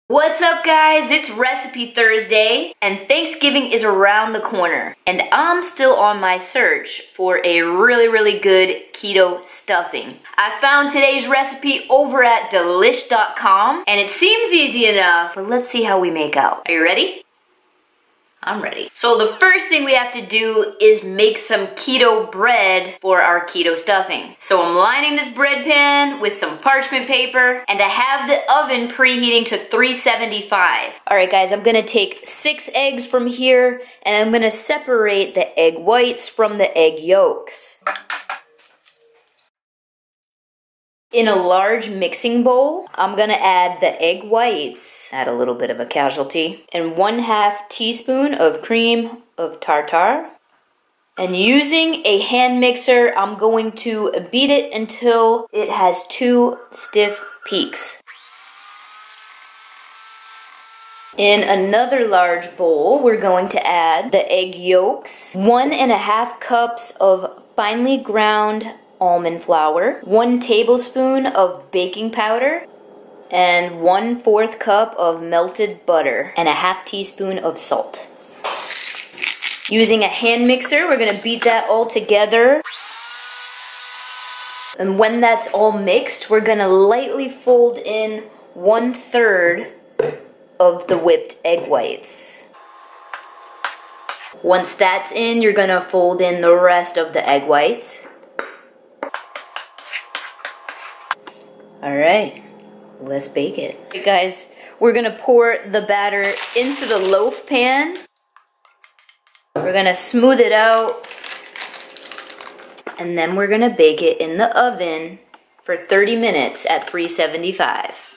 What's up guys, it's Recipe Thursday and Thanksgiving is around the corner and I'm still on my search for a really good keto stuffing. I found today's recipe over at delish.com and it seems easy enough, but let's see how we make out. Are you ready? I'm ready. So the first thing we have to do is make some keto bread for our keto stuffing. So I'm lining this bread pan with some parchment paper and I have the oven preheating to 375. All right guys, I'm gonna take 6 eggs from here and I'm gonna separate the egg whites from the egg yolks. In a large mixing bowl, I'm gonna add the egg whites, add a little bit of a casualty, and 1/2 teaspoon of cream of tartar. And using a hand mixer, I'm going to beat it until it has 2 stiff peaks. In another large bowl, we're going to add the egg yolks, 1½ cups of finely ground almond flour, 1 tablespoon of baking powder, and 1/4 cup of melted butter, and 1/2 teaspoon of salt. Using a hand mixer, we're gonna beat that all together. And when that's all mixed, we're gonna lightly fold in 1/3 of the whipped egg whites. Once that's in, you're gonna fold in the rest of the egg whites. Alright, let's bake it. Okay guys, we're gonna pour the batter into the loaf pan. We're gonna smooth it out. And then we're gonna bake it in the oven for 30 minutes at 375.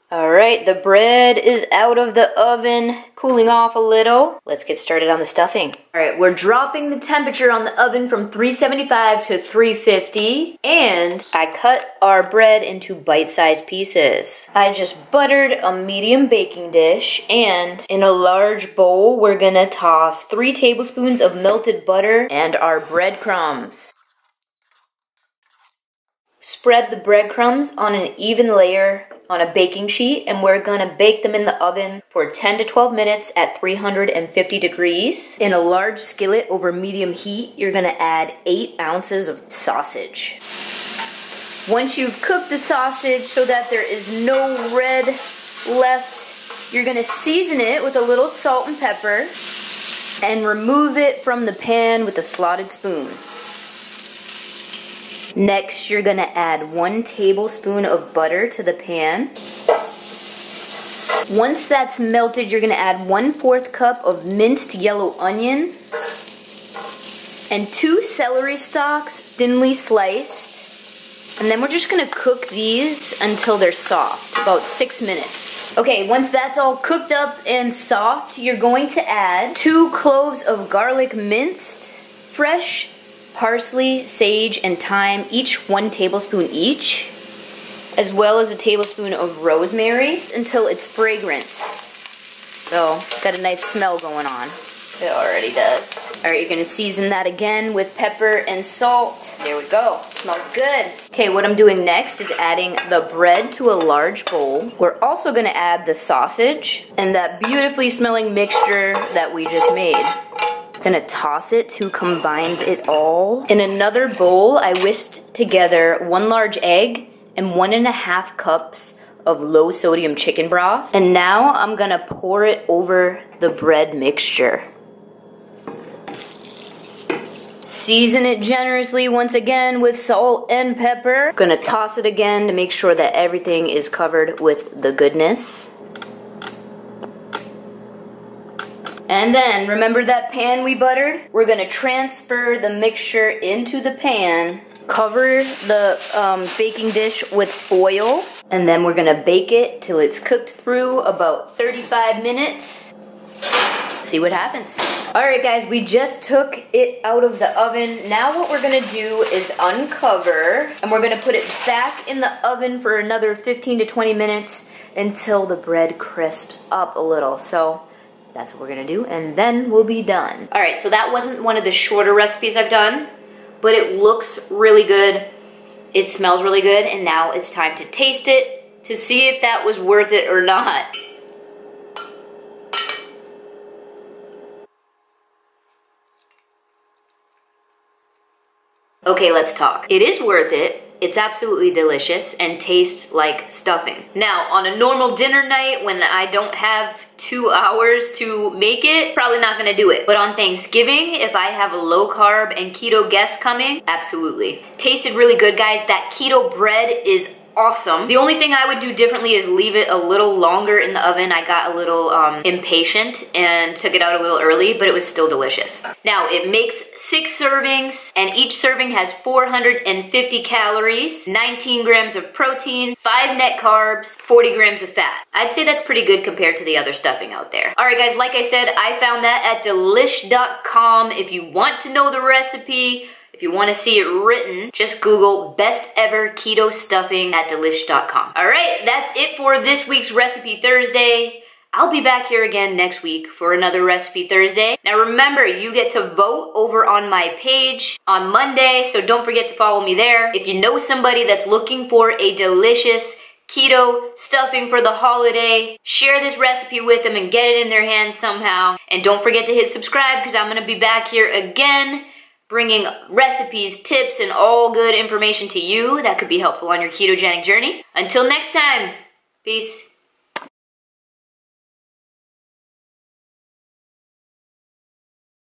Alright, the bread is out of the oven, cooling off a little. Let's get started on the stuffing. Alright, we're dropping the temperature on the oven from 375 to 350. And I cut our bread into bite-sized pieces. I just buttered a medium baking dish, and in a large bowl, we're gonna toss 3 tablespoons of melted butter and our breadcrumbs. Spread the breadcrumbs on an even layer on a baking sheet, and we're gonna bake them in the oven for 10 to 12 minutes at 350 degrees. In a large skillet over medium heat, you're gonna add 8 ounces of sausage. Once you've cooked the sausage so that there is no red left, you're gonna season it with a little salt and pepper and remove it from the pan with a slotted spoon. Next, you're gonna add 1 tablespoon of butter to the pan. Once that's melted, you're gonna add 1/4 cup of minced yellow onion and 2 celery stalks, thinly sliced. And then we're just gonna cook these until they're soft, about 6 minutes. Okay, once that's all cooked up and soft, you're going to add 2 cloves of garlic minced, fresh parsley, sage, and thyme, each 1 tablespoon each, as well as a tablespoon of rosemary until it's fragrant. So, it's got a nice smell going on. It already does. Alright, you're gonna season that again with pepper and salt. There we go. Smells good. Okay, what I'm doing next is adding the bread to a large bowl. We're also gonna add the sausage and that beautifully smelling mixture that we just made. Gonna toss it to combine it all. In another bowl, I whisked together 1 large egg and 1½ cups of low sodium chicken broth. And now I'm gonna pour it over the bread mixture. Season it generously once again with salt and pepper. Gonna toss it again to make sure that everything is covered with the goodness. And then, remember that pan we buttered? We're gonna transfer the mixture into the pan, cover the baking dish with foil, and then we're gonna bake it till it's cooked through about 35 minutes. See what happens. Alright guys, we just took it out of the oven. Now what we're gonna do is uncover, and we're gonna put it back in the oven for another 15 to 20 minutes until the bread crisps up a little. So that's what we're gonna do, and then we'll be done. All right, so that wasn't one of the shorter recipes I've done, but it looks really good. It smells really good, and now it's time to taste it. to see if that was worth it or not. Okay, let's talk. It is worth it. It's absolutely delicious and tastes like stuffing. Now, on a normal dinner night when I don't have 2 hours to make it, probably not gonna do it. But on Thanksgiving, if I have a low carb and keto guest coming, absolutely. Tasted really good, guys. That keto bread is awesome. The only thing I would do differently is leave it a little longer in the oven. I got a little impatient and took it out a little early, but it was still delicious. Now, it makes 6 servings, and each serving has 450 calories, 19 grams of protein, 5 net carbs, 40 grams of fat. I'd say that's pretty good compared to the other stuffing out there. All right, guys, like I said, I found that at delish.com. If you want to know the recipe, if you want to see it written, just Google best ever keto stuffing at delish.com. All right, that's it for this week's Recipe Thursday. I'll be back here again next week for another Recipe Thursday. Now remember, you get to vote over on my page on Monday, so don't forget to follow me there. If you know somebody that's looking for a delicious keto stuffing for the holiday, share this recipe with them and get it in their hands somehow. And don't forget to hit subscribe, because I'm going to be back here again bringing recipes, tips, and all good information to you that could be helpful on your ketogenic journey. Until next time, peace.